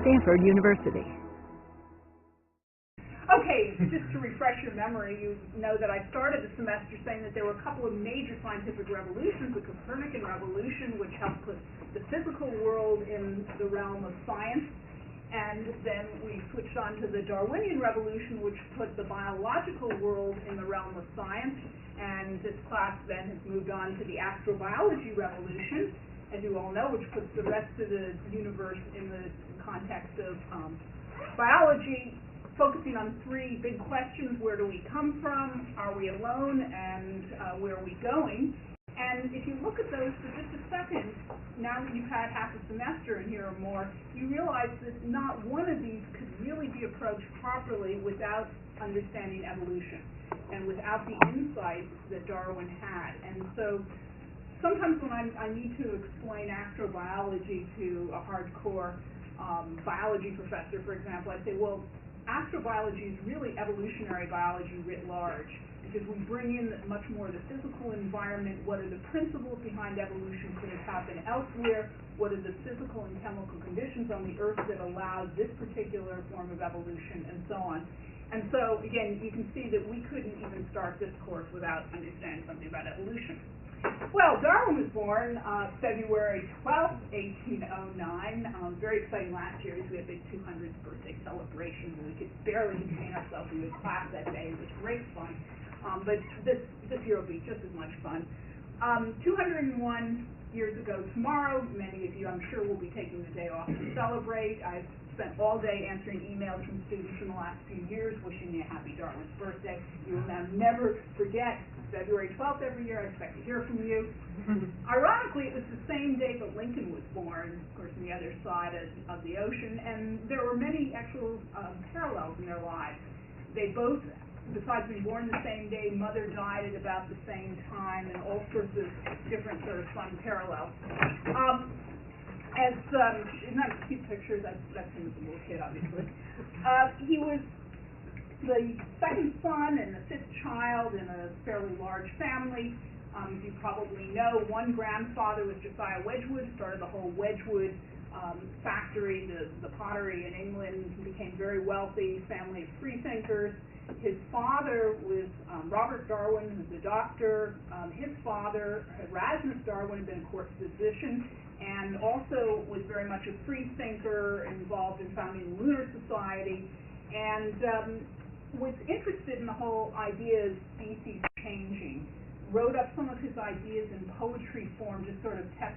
Stanford University. Okay, just to refresh your memory, you know that I started the semester saying that there were a couple of major scientific revolutions, the Copernican revolution, which helped put the physical world in the realm of science, and then we switched on to the Darwinian revolution, which put the biological world in the realm of science, and this class then has moved on to the astrobiology revolution, as you all know, which puts the rest of the universe in the context of biology, focusing on three big questions: where do we come from, are we alone, and where are we going? And if you look at those for just a second, now that you've had half a semester and here or more, you realize that not one of these could really be approached properly without understanding evolution and without the insights that Darwin had. And so sometimes when I need to explain astrobiology to a hardcore biology professor, for example, I say, well, astrobiology is really evolutionary biology writ large, because we bring in much more of the physical environment. What are the principles behind evolution? Could it happen elsewhere? What are the physical and chemical conditions on the Earth that allow this particular form of evolution, and so on. And so, again, you can see that we couldn't even start this course without understanding something about evolution. Well, Darwin was born February 12th, 1809. Very exciting last year because we had a big 200th birthday celebration. We could barely contain ourselves in this class that day. It was great fun. But this year will be just as much fun. 201 years ago tomorrow, many of you, I'm sure, will be taking the day off to celebrate. I've spent all day answering emails from students in the last few years wishing me a happy Darwin's birthday. You will now never forget February 12th every year. I expect to hear from you. Ironically, it was the same day that Lincoln was born, of course, on the other side of the ocean, and there were many actual parallels in their lives. They both, besides being born the same day, mother died at about the same time, and all sorts of different sort of fun parallels. Isn't that cute pictures? That's him as a little kid, obviously. He was the second son and the fifth child in a fairly large family. As you probably know, one grandfather was Josiah Wedgwood, started the whole Wedgwood factory, the pottery in England, became very wealthy, family of freethinkers. His father was Robert Darwin, who's a doctor. His father, Erasmus Darwin, had been a court physician and also was very much a freethinker, involved in founding the Lunar Society, and was interested in the whole idea of species changing. Wrote up some of his ideas in poetry form, just sort of test